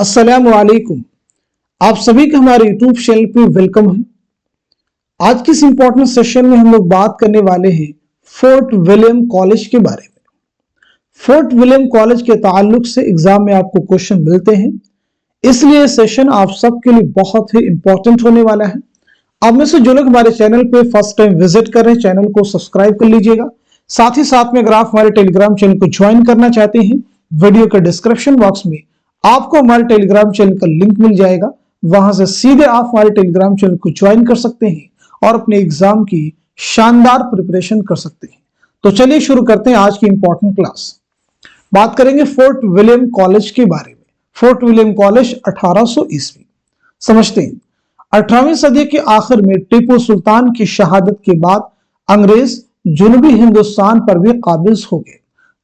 अस्सलाम वालेकुम। आप सभी का हमारे यूट्यूब चैनल पे वेलकम है। आज के इस इंपॉर्टेंट सेशन में हम लोग बात करने वाले हैं फोर्ट विलियम कॉलेज के बारे में। फोर्ट विलियम कॉलेज के ताल्लुक से एग्जाम में आपको क्वेश्चन मिलते हैं, इसलिए सेशन आप सबके लिए बहुत ही इंपॉर्टेंट होने वाला है। आप में से जो लोग हमारे चैनल पे फर्स्ट टाइम विजिट कर रहे हैं, चैनल को सब्सक्राइब कर लीजिएगा। साथ ही साथ में अगर आप हमारे टेलीग्राम चैनल को ज्वाइन करना चाहते हैं, वीडियो के डिस्क्रिप्शन बॉक्स में आपको हमारे टेलीग्राम चैनल का लिंक मिल जाएगा। वहां से सीधे आप हमारे टेलीग्राम चैनल को ज्वाइन कर सकते हैं और अपने एग्जाम की शानदार प्रिपरेशन कर सकते हैं। तो चलिए शुरू करते हैं आज की इंपॉर्टेंट क्लास। बात करेंगे फोर्ट विलियम कॉलेज के बारे में। फोर्ट विलियम कॉलेज 1800 ईस्वी। समझते हैं, 18वीं सदी के आखिर में टीपू सुल्तान की शहादत के बाद अंग्रेज जनूबी हिंदुस्तान पर भी काबिज हो गए।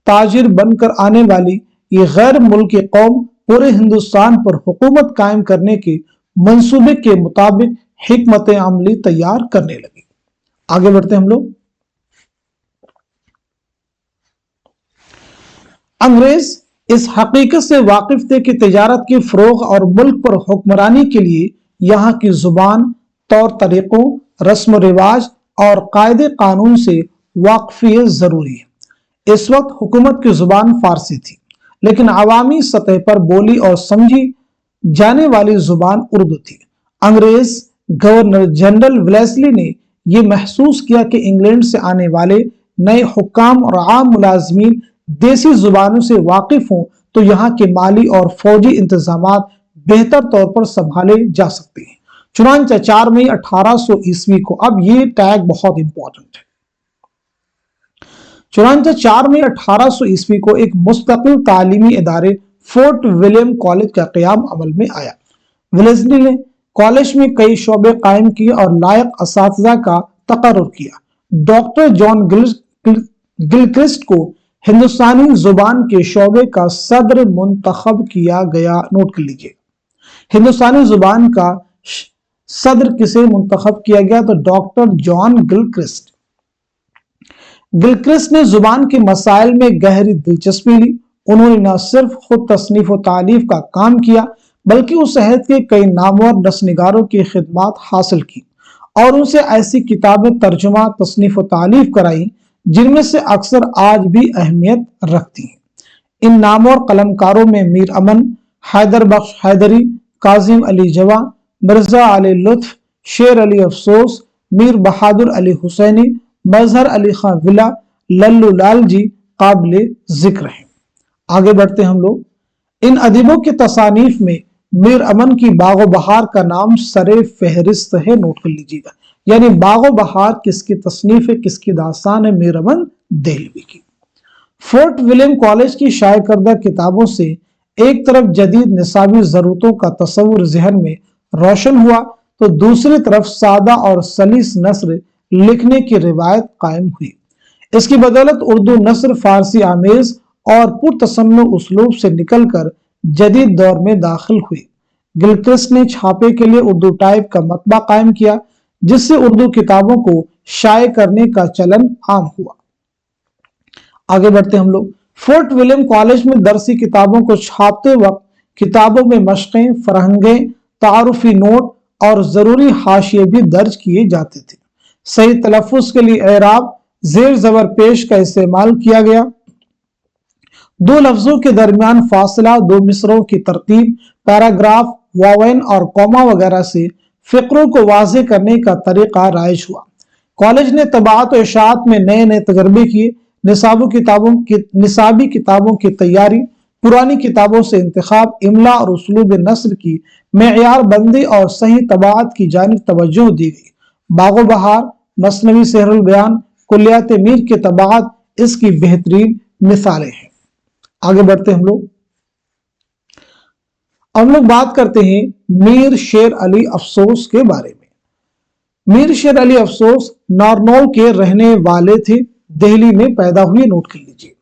ताजिर बनकर आने वाली ये गैर मुल्की कौम पूरे हिंदुस्तान पर हुकूमत कायम करने के मंसूबे के मुताबिक हिकमत अमली तैयार करने लगी। आगे बढ़ते हम लोग। अंग्रेज इस हकीकत से वाकिफ थे कि तिजारत की फरोग और मुल्क पर हुक्मरानी के लिए यहाँ की जुबान, तौर तरीकों, रस्म रिवाज और कायदे कानून से वाकफियत जरूरी है। इस वक्त हुकूमत की जुबान फारसी थी, लेकिन अवामी सतह पर बोली और समझी जाने वाली जुबान उर्दू थी। अंग्रेज गवर्नर जनरल वेलेस्ली ने यह महसूस किया कि इंग्लैंड से आने वाले नए हुक्काम और आम मुलाजमीन देसी जुबानों से वाकिफ हों तो यहाँ के माली और फौजी इंतजामात बेहतर तौर पर संभाले जा सकते हैं। चुनांचे 4 मई 1800 ईस्वी को, अब ये टैग बहुत इंपॉर्टेंट है, चुनांचे 4 मई 1800 ईस्वी को एक मुस्तकिल तालीमी इदारे फोर्ट विलियम कॉलेज का क़याम अमल में आया। वेलेस्ली ने कॉलेज में कई शोबे कायम किए और लायक असातिज़ा का तकर्रुर किया। डॉक्टर जॉन गिलक्रिस्ट को हिंदुस्तानी जुबान के शोबे का सदर मुंतखब किया गया। नोट कर लीजिए, हिंदुस्तानी जुबान का सदर किसे मुंतखब किया गया? तो डॉक्टर जॉन गिलक्रिस्ट। गिलक्रिस्ट ने जुबान के मसाइल में गहरी दिलचस्पी ली। उन्होंने न सिर्फ खुद तसनीफ और तालीफ का काम किया, बल्कि उस शहर के कई नामवर नस्लनिगारों की खिदमत हासिल की और उनसे ऐसी किताबें तर्जुमा, तसनीफ और तालीफ कराई जिनमें से अक्सर आज भी अहमियत रखती हैं। इन नामवर कलमकारों में मीर अमन, हैदर बख्श हैदरी, काजिम अली जवा, मिर्जा अली लुत्फ, शेर अली अफसोस, मीर बहादुर अली हुसैनी, मजहर अली खां विला, लल्लू लाल जी काबिल जिक्र हैं। आगे बढ़ते हम लोग। इन अदीबों की तसानीफ में मीर अमन की बागो बहार का नाम सरे फहरिस्त है। नोट कर लीजिएगा, यानी बागो बहार किसकी तसनीफ है, किसकी दास्तान है? मीर अमन देहलवी की। फोर्ट विलियम कॉलेज की शाये करदा किताबों से एक तरफ जदीद निसाबी जरूरतों का तस्वुर जहन में रोशन हुआ, तो दूसरी तरफ सादा और सलीस नस्र लिखने की रिवायत कायम हुई। इसकी बदौलत उर्दू नस्र फारसी आमेज और पुरतसन्नु उसलूब से निकलकर जदीद दौर में दाखिल हुई। गिलक्रिस्ट ने छापे के लिए उर्दू टाइप का मतबा कायम किया, जिससे उर्दू किताबों को शाये करने का चलन आम हुआ। आगे बढ़ते हम लोग। फोर्ट विलियम कॉलेज में दरसी किताबों को छापते वक्त किताबों में मशक़ें, फरहंगें, तारुफी नोट और जरूरी हाशिए भी दर्ज किए जाते थे। सही तलफ़्फ़ुज़ के लिए एराब, जेर ज़बर पेश का इस्तेमाल किया गया। दो लफ्जों के दरमियान फासला, दो मिसरों की तरतीब, पैराग्राफ, वावेन और कॉमा वगैरह से फिक्रों को वाज़े करने का तरीका राइज हुआ। कॉलेज ने तबाअत और इशाअत में नए नए तजर्बे किए। निसाबी किताबों की तैयारी, पुरानी किताबों से इंतखाब, इमला और उसलूब नस्र की मेयार बंदी और सही तबाअत की जानिब तवज्जो दी गई। बागो बहार, मसनवी सेहरुल बयान, कुल्लियात मीर की तबाअत इसकी बेहतरीन मिसालें हैं। आगे बढ़ते हम लोग बात करते हैं मीर शेर अली अफसोस के बारे में। मीर शेर अली अफसोस नारनौल के रहने वाले थे, दिल्ली में पैदा हुए। नोट कर लीजिए।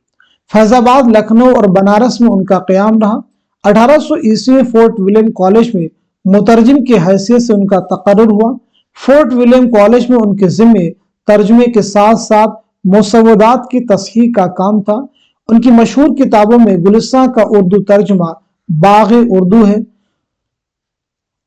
फैजाबाद, लखनऊ और बनारस में उनका क़याम रहा। 1800 ईस्वी में फोर्ट विलियम कॉलेज में मुतरजिम की हैसियत से उनका तकर्रुर हुआ। फोर्ट विलियम कॉलेज में उनके जिम्मे तर्जुमे के साथ साथ मुसव्वदात की तस्हीह का काम था। उनकी मशहूर किताबों में गुलिस्तान का उर्दू तर्जुमा बाग उर्दू है।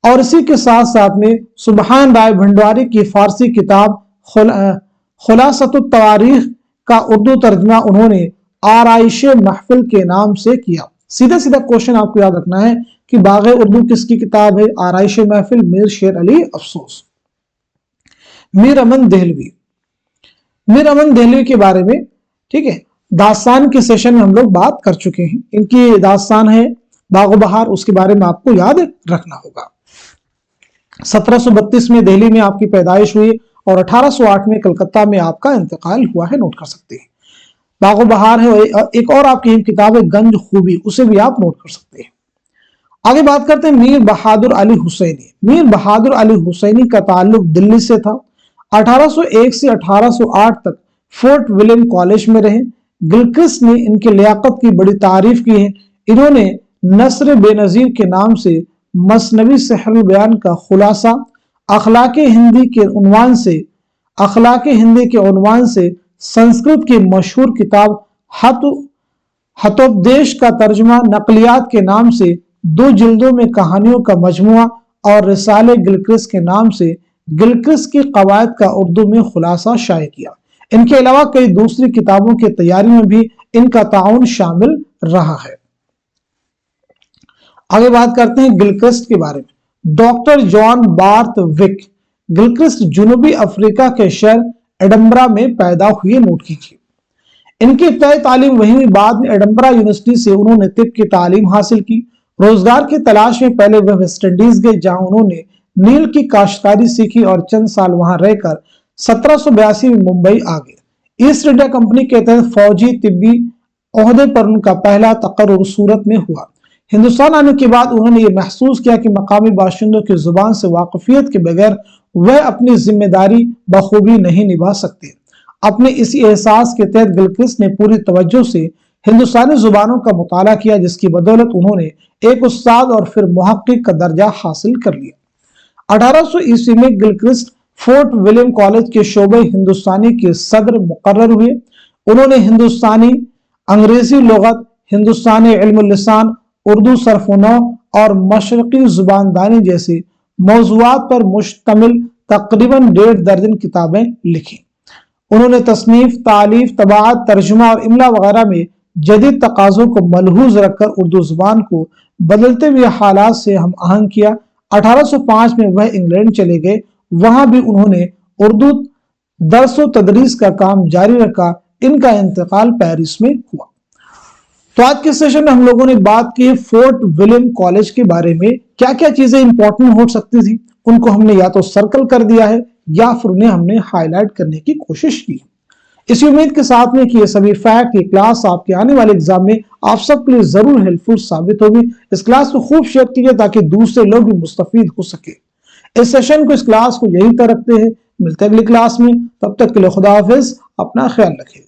और इसी के साथ साथ में सुभान राय भंडारी की फारसी किताब खुलासतुत तवारीख का उर्दू तर्जमा उन्होंने आराइश महफिल के नाम से किया। सीधा सीधा क्वेश्चन आपको याद रखना है कि बाग उर्दू किसकी किताब है? आराइश महफिल, मीर शेर अली अफसोस। मीर अमन देहलवी, मीर अमन देहलवी के बारे में, ठीक है, दास्तान के सेशन में हम लोग बात कर चुके हैं। इनकी दास्तान है बागो बहार, उसके बारे में आपको याद रखना होगा। 1732 में दिल्ली में आपकी पैदाइश हुई और 1808 में कलकत्ता में आपका इंतकाल हुआ है, नोट कर सकते हैं। बागो बहार है। एक और आपकी किताब है गंज खूबी, उसे भी आप नोट कर सकते हैं। आगे बात करते हैं मीर बहादुर अली हुसैनी। मीर बहादुर अली हुसैनी का ताल्लुक दिल्ली से था। 1801 से 1808 तक फोर्ट विलियम कॉलेज में रहे। गिलक्रिस्ट ने इनकी लियाकत की बड़ी तारीफ की है। इन्होंने नस्र बेनजीर के नाम से मसनवी सहरुल बयान का खुलासा, अखलाके हिंदी के उन्वान से संस्कृत की मशहूर किताब हतोपदेश का तर्जुमा, नकलियात के नाम से 2 जिल्दों में कहानियों का मजमुआ और रिसाले गिलक्रिस्ट के नाम से गिलक्रिस्ट की कवायद का उर्दू में खुलासा शाये किया। इनके अलावा कई दूसरी किताबों की तैयारी में भी इनका ताउन शामिल रहा है। आगे बात करते हैं गिलक्रिस्ट के बारे में। Doctor John Borthwick Gilchrist जनूबी अफ्रीका के शहर एडनबरा में पैदा हुए, नोट कीजिए। इनकी इब्तदाई तालीम वहीं हुई, बाद में एडनबरा यूनिवर्सिटी से उन्होंने तिब की तालीम हासिल की। रोजगार की तलाश में पहले वह वेस्ट इंडीज गए, जहां उन्होंने नील की काश्तकारी सीखी और चंद साल वहां रहकर 1782 में मुंबई आ गए। ईस्ट इंडिया कंपनी के तहत फौजी तिब्बी ओहदे पर उनका पहला तकर्रुर सूरत में हुआ। हिंदुस्तान आने के बाद उन्होंने ये महसूस किया कि मकामी बाशिंदों की जुबान से वाकफियत के बगैर वह अपनी जिम्मेदारी बखूबी नहीं निभा सकते। अपने इसी एहसास के तहत गिलक्रिस्ट ने पूरी तवज्जो से हिंदुस्तानी जुबानों का मुताला किया, जिसकी बदौलत उन्होंने एक उस्ताद और फिर मुहक्किक का दर्जा हासिल कर लिया। 1800 ईस्वी में गिलक्रिस्ट फोर्ट विलियम कॉलेज के शोबे हिंदुस्तानी के सदर मुकर्रर हुए। उन्होंने हिंदुस्तानी, अंग्रेजी लुगत, हिंदुस्तानी इल्मुल लिसान, उर्दू सर्फ-ओ-नौ और मशरकी जुबानदानी जैसे मौज़ूआत पर मुश्तमिल तकरीबन 1.5 दर्जन किताबें लिखी। उन्होंने तसनीफ, तालीफ, तबाअत, तर्जुमा और इमला वगैरह में जदीद तकाज़ों को मलहूज रखकर उर्दू जुबान को बदलते हुए हालात से हम आहंग किया। 1805 में वह इंग्लैंड चले गए। वहां भी उन्होंने उर्दू दर्स व तदरीस का काम जारी रखा। इनका इंतकाल पेरिस में हुआ। तो आज के सेशन में हम लोगों ने बात की फोर्ट विलियम कॉलेज के बारे में। क्या क्या चीजें इंपॉर्टेंट हो सकती थी, उनको हमने या तो सर्कल कर दिया है या फिर उन्हें हमने हाईलाइट करने की कोशिश की। इसी उम्मीद के साथ में कि ये सभी फैक्ट, ये क्लास आपके आने वाले एग्जाम में आप सबके लिए जरूर हेल्पफुल साबित होगी। इस क्लास को खूब शेयर कीजिए ताकि दूसरे लोग भी मुस्तफीद हो सके। इस सेशन को, इस क्लास को यहीं तक रखते हैं। मिलते हैं अगली क्लास में, तब तक के लिए खुदा हाफिज, अपना ख्याल रखिए।